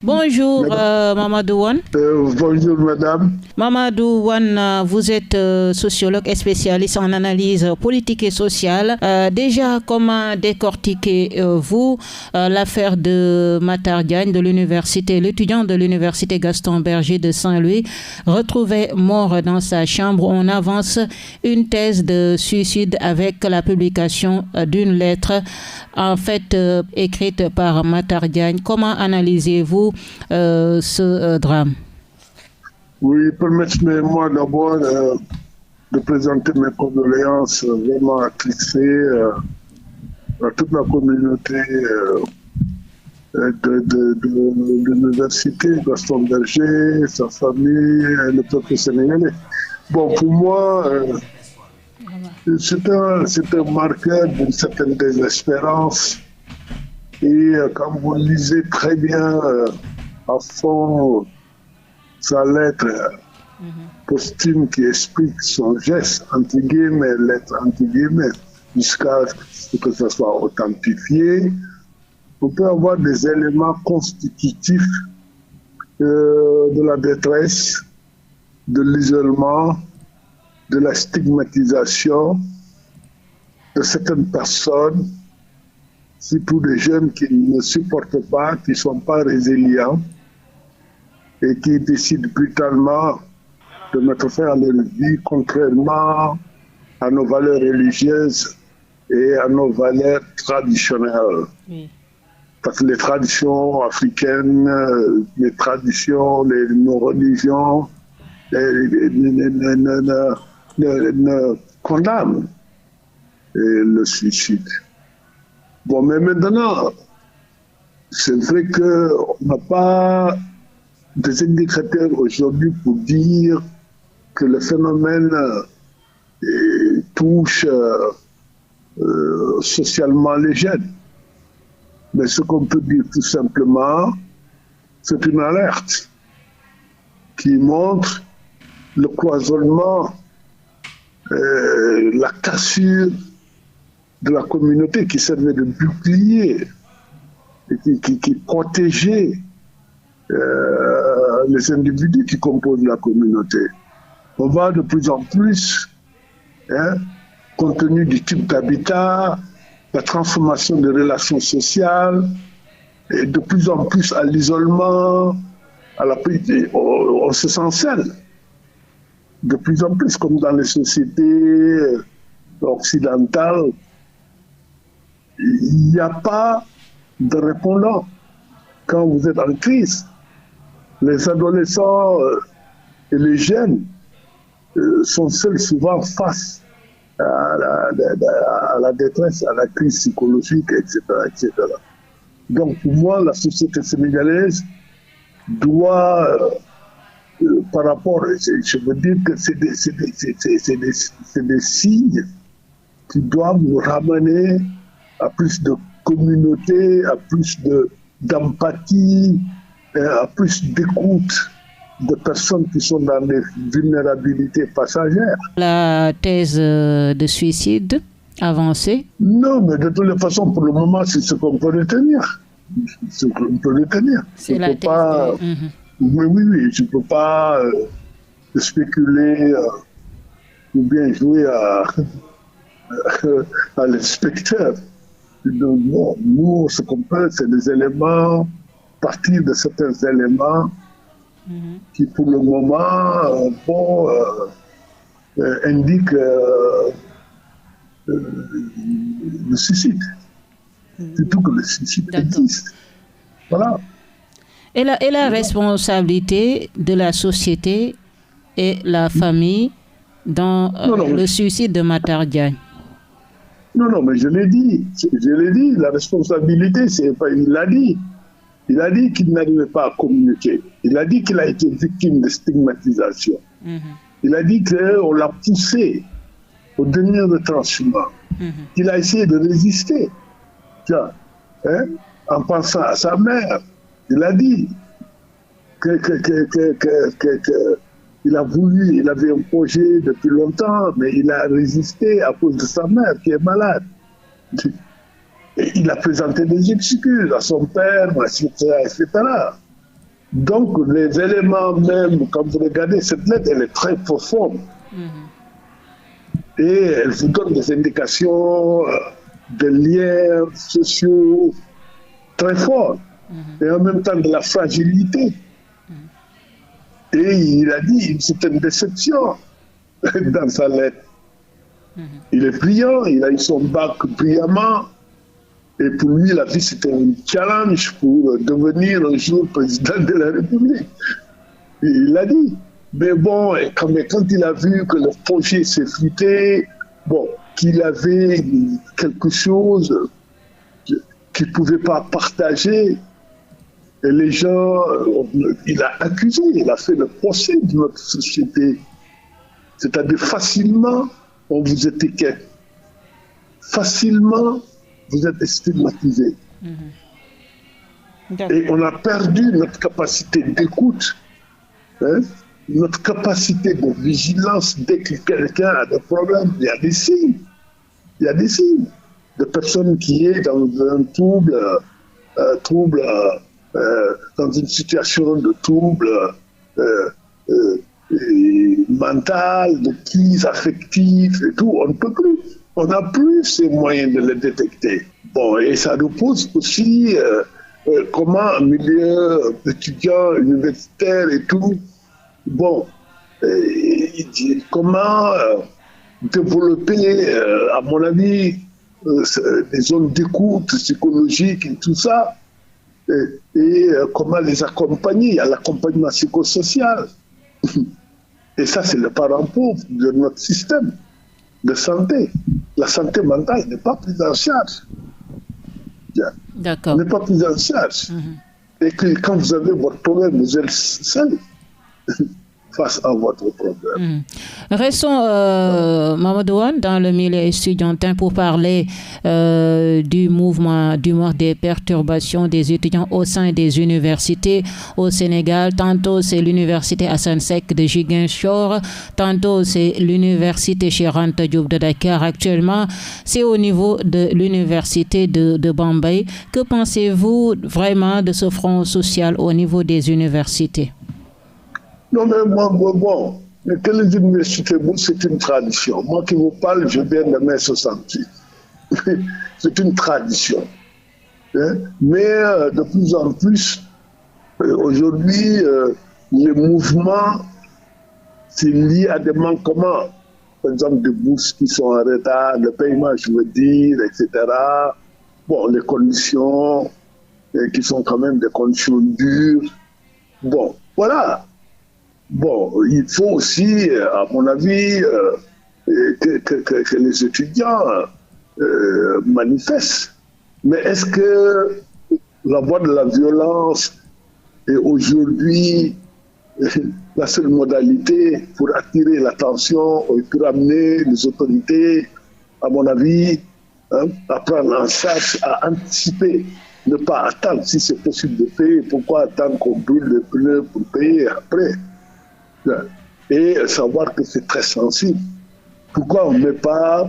Bonjour Mamadou Wane. Bonjour madame. Mamadou Wane, vous êtes sociologue et spécialiste en analyse politique et sociale. Déjà, comment décortiquez-vous l'affaire de Matar Diagne de l'université, l'étudiant de l'université Gaston Berger de Saint-Louis, retrouvé mort dans sa chambre? On avance une thèse de suicide avec la publication d'une lettre en fait écrite par Matar Diagne. Comment analysez-vous ce drame? Oui, permettez-moi d'abord de présenter mes condoléances vraiment attristées à toute la communauté de l'université Gaston Berger, sa famille et le peuple sénégalais. Bon, pour moi, c'est un marqueur d'une certaine désespérance. Et quand vous lisez très bien à fond sa lettre posthume qui explique son geste, entre guillemets, lettre entre guillemets, jusqu'à ce que ça soit authentifié, on peut avoir des éléments constitutifs de la détresse, de l'isolement, de la stigmatisation de certaines personnes, surtout des jeunes qui ne supportent pas, qui ne sont pas résilients et qui décident brutalement de mettre fin à leur vie contrairement à nos valeurs religieuses et à nos valeurs traditionnelles. Oui. Parce que les traditions africaines, les traditions, nos religions ne condamnent le suicide. Bon, mais maintenant, c'est vrai qu'on n'a pas des indicateurs aujourd'hui pour dire que le phénomène touche socialement les jeunes. Mais ce qu'on peut dire tout simplement, c'est une alerte qui montre le cloisonnement, la cassure de la communauté qui servait de bouclier et qui protégeait les individus qui composent la communauté. On va de plus en plus, compte tenu du type d'habitat, la transformation des relations sociales, et de plus en plus à l'isolement, on se sent seul. De plus en plus, comme dans les sociétés occidentales, il n'y a pas de répondant. Quand vous êtes en crise, les adolescents et les jeunes sont seuls souvent face à la détresse, à la crise psychologique, etc., etc. Donc pour moi, la société sénégalaise doit, par rapport, je veux dire que c'est des signes qui doivent nous ramener à plus de communauté, à plus d'empathie, à plus d'écoute de personnes qui sont dans des vulnérabilités passagères. La thèse de suicide avancée? Non, mais de toutes les façons, pour le moment, c'est ce qu'on peut retenir. C'est ce qu'on peut retenir. C'est la thèse Oui, je ne peux pas spéculer ou bien jouer à l'inspecteur. Donc, bon, nous, ce qu'on peut, c'est des éléments, partir de certains éléments qui, pour le moment, indiquent le suicide. Surtout que le suicide existe. Voilà. Et la responsabilité de la société et la famille dans le suicide de Matar Diagne? Non, mais je l'ai dit, la responsabilité, il l'a dit. Il a dit qu'il n'arrivait pas à communiquer. Il a dit qu'il a été victime de stigmatisation. Il a dit qu'on l'a poussé au dernier retranchement. Il a essayé de résister. Tiens, en pensant à sa mère, il a dit qu'il a voulu, il avait un projet depuis longtemps, mais il a résisté à cause de sa mère qui est malade. Et il a présenté des excuses à son père, etc., etc. Donc, les éléments même, quand vous regardez cette lettre, elle est très profonde. Et elle vous donne des indications de liens sociaux très forts. Et en même temps de la fragilité. Et il a dit, c'est une déception dans sa lettre. Il est brillant, il a eu son bac brillamment. Et pour lui, la vie, c'était un challenge pour devenir un jour président de la République. Il l'a dit. Mais bon, quand il a vu que le projet s'effritait, bon, qu'il avait quelque chose qu'il ne pouvait pas partager, et les gens, il a accusé, il a fait le procès de notre société. C'est-à-dire facilement, on vous étiquette. Facilement, vous êtes stigmatisé. Et on a perdu notre capacité d'écoute, hein, notre capacité de vigilance. Dès que quelqu'un a des problèmes, il y a des signes. Il y a des signes de personnes qui est dans un trouble, dans une situation de trouble mental, de crise affective et tout. On ne peut plus. On n'a plus ces moyens de le détecter. Bon, et ça nous pose aussi comment un milieu étudiant, universitaire et tout, bon, comment développer, à mon avis, des zones d'écoute psychologique et tout ça, et comment les accompagner. Il y a l'accompagnement psychosocial. Et ça, c'est le parent pauvre de notre système de santé. La santé mentale n'est pas prise en charge. D'accord. N'est pas prise en charge. Et que quand vous avez votre problème, vous êtes seul face à votre problème. Restons, Mamadou Wane, dans le milieu étudiantin pour parler du mouvement d'humeur des perturbations des étudiants au sein des universités au Sénégal. Tantôt, c'est l'université Assane Seck de Ziguinchor, tantôt, c'est l'université Cheikh Anta Diop de Dakar. Actuellement, c'est au niveau de l'université de Bambey. Que pensez-vous vraiment de ce front social au niveau des universités? Non, mais moi, bon, que les universités, bon, c'est une tradition. Moi qui vous parle, je viens de mai 68. C'est une tradition. Hein? Mais de plus en plus, aujourd'hui, les mouvements, c'est lié à des manquements. Par exemple, des bourses qui sont en retard, le paiement, je veux dire, etc. Bon, les conditions qui sont quand même des conditions dures. Bon, voilà. Bon, il faut aussi, à mon avis, que les étudiants manifestent. Mais est-ce que la voie de la violence est aujourd'hui la seule modalité pour attirer l'attention et pour amener les autorités, à mon avis, à prendre en charge, à anticiper, ne pas attendre si c'est possible de payer. Pourquoi attendre qu'on brûle les pneus pour payer après? Et savoir que c'est très sensible. Pourquoi on ne met pas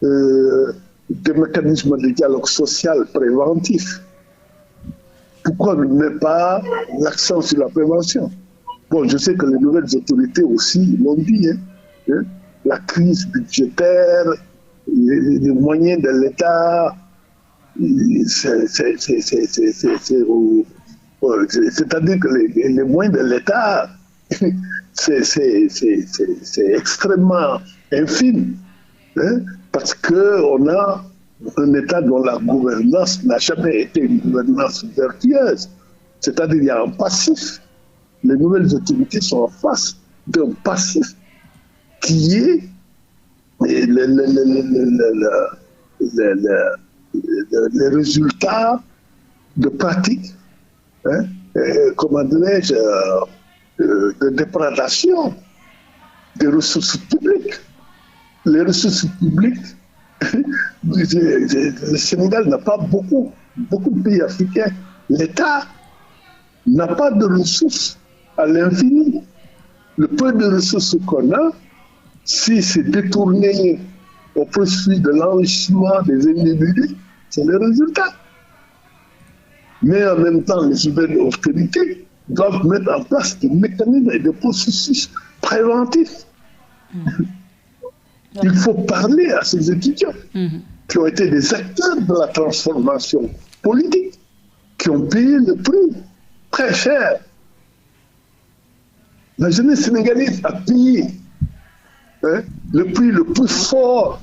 des mécanismes de dialogue social préventif? Pourquoi on ne met pas l'accent sur la prévention? Bon, je sais que les nouvelles autorités aussi l'ont dit, hein, la crise budgétaire, les moyens de l'État, c'est-à-dire que les moyens de l'État, c'est extrêmement infime, hein, parce qu'on a un État dont la gouvernance n'a jamais été une gouvernance vertueuse. C'est-à-dire qu'il y a un passif. Les nouvelles autorités sont en face d'un passif qui est les résultats de pratiques, hein, comment dirais-je, de déprédation des ressources publiques. Les ressources publiques, le Sénégal n'a pas beaucoup de pays africains. L'État n'a pas de ressources à l'infini. Le peu de ressources qu'on a, si c'est détourné au profit de l'enrichissement des individus, c'est le résultat. mais en même temps, les nouvelles autorités doivent mettre en place des mécanismes et des processus préventifs. Il faut parler à ces étudiants qui ont été des acteurs de la transformation politique, qui ont payé le prix très cher. La jeunesse sénégalaise a payé le prix le plus fort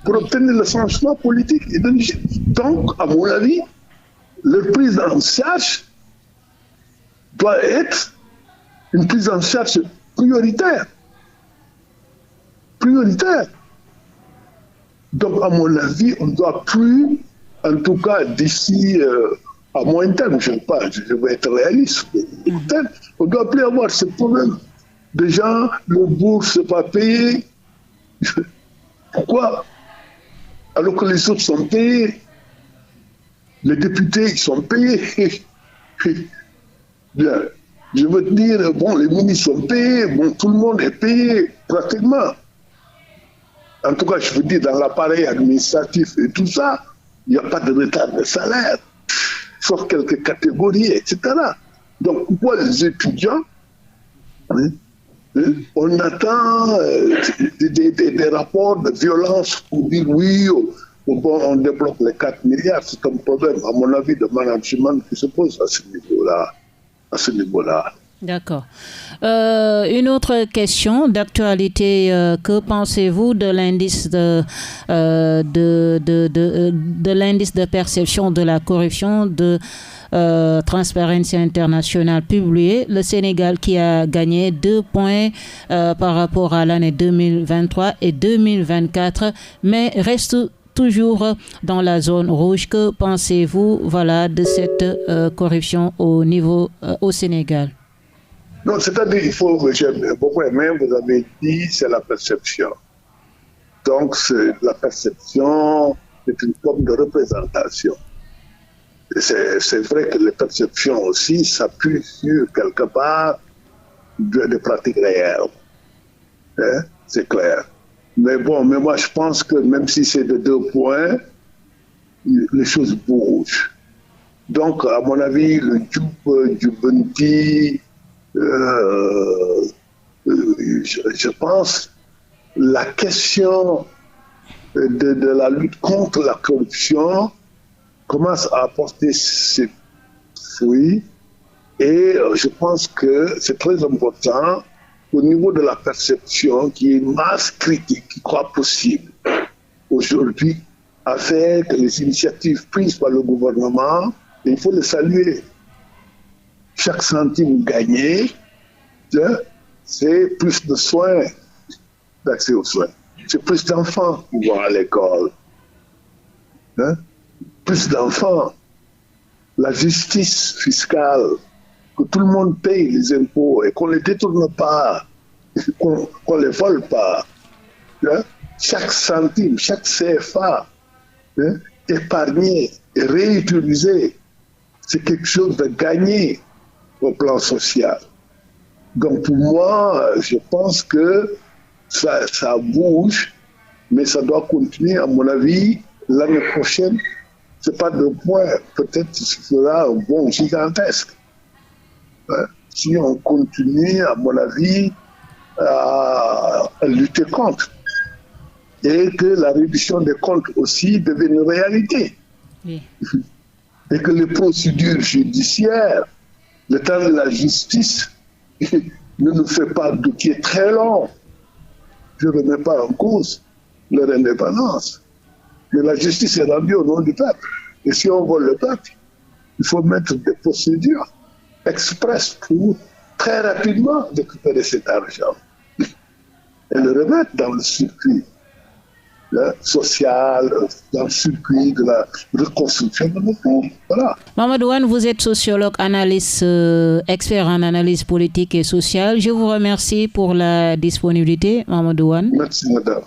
pour obtenir le changement politique et de l'Égypte. Donc, à mon avis, leur prise en charge doit être une prise en charge prioritaire. Prioritaire. Donc, à mon avis, on ne doit plus, en tout cas d'ici à moyen terme, je vais être réaliste, on ne doit plus avoir ce problème de gens, le bourse n'est pas payé. Pourquoi? Alors que les autres sont payés. Les députés, ils sont payés. Bien. Je veux dire, bon, les ministres sont payés, bon, tout le monde est payé, pratiquement. En tout cas, je veux dire, dans l'appareil administratif et tout ça, il n'y a pas de retard de salaire, sauf quelques catégories, etc. Donc, pourquoi les étudiants, on attend des rapports de violence pour dire oui, bon, on débloque les 4 milliards, c'est un problème, à mon avis, de management qui se pose à ce niveau-là. D'accord. Une autre question d'actualité. Que pensez-vous de l'indice de l'indice de perception de la corruption de Transparency International publié? Le Sénégal qui a gagné 2 points par rapport à l'année 2023 et 2024, mais reste toujours dans la zone rouge. Que pensez-vous, de cette corruption au Sénégal? Non, c'est-à-dire, j'ai beaucoup aimé, vous avez dit, c'est la perception. Donc, la perception est une forme de représentation. C'est vrai que les perceptions aussi s'appuient sur, quelque part, des pratiques réelles. C'est clair. Mais bon, moi, je pense que même si c'est de 2 points, les choses bougent. Donc, à mon avis, le Djoubenti, je pense la question de la lutte contre la corruption commence à apporter ses fruits et je pense que c'est très important au niveau de la perception qu'il y ait une masse critique qui croit possible aujourd'hui avec les initiatives prises par le gouvernement, et il faut les saluer. Chaque centime gagné, c'est plus de soins, d'accès aux soins. C'est plus d'enfants qui vont à l'école. Plus d'enfants. La justice fiscale, que tout le monde paye les impôts et qu'on ne les détourne pas, qu'on ne les vole pas. Chaque centime, chaque CFA épargné et réutilisé, c'est quelque chose de gagné au plan social. Donc pour moi, je pense que ça bouge, mais ça doit continuer. À mon avis, l'année prochaine, c'est pas 2 points, peut-être ce sera un bond gigantesque. Si on continue, à mon avis, à lutter contre. Et que la réduction des comptes aussi devienne une réalité. Oui. Et que les procédures judiciaires, le temps de la justice, ne nous fait pas douter très long. Je ne remets pas en cause leur indépendance. Mais la justice est rendue au nom du peuple. Et si on vole le peuple, il faut mettre des procédures express pour très rapidement récupérer cet argent et le remettre dans le circuit social, dans le circuit de la reconstruction de notre pays. Voilà. Mamadou Wane, vous êtes sociologue, analyste, expert en analyse politique et sociale. Je vous remercie pour la disponibilité, Mamadou Wane. Merci, madame.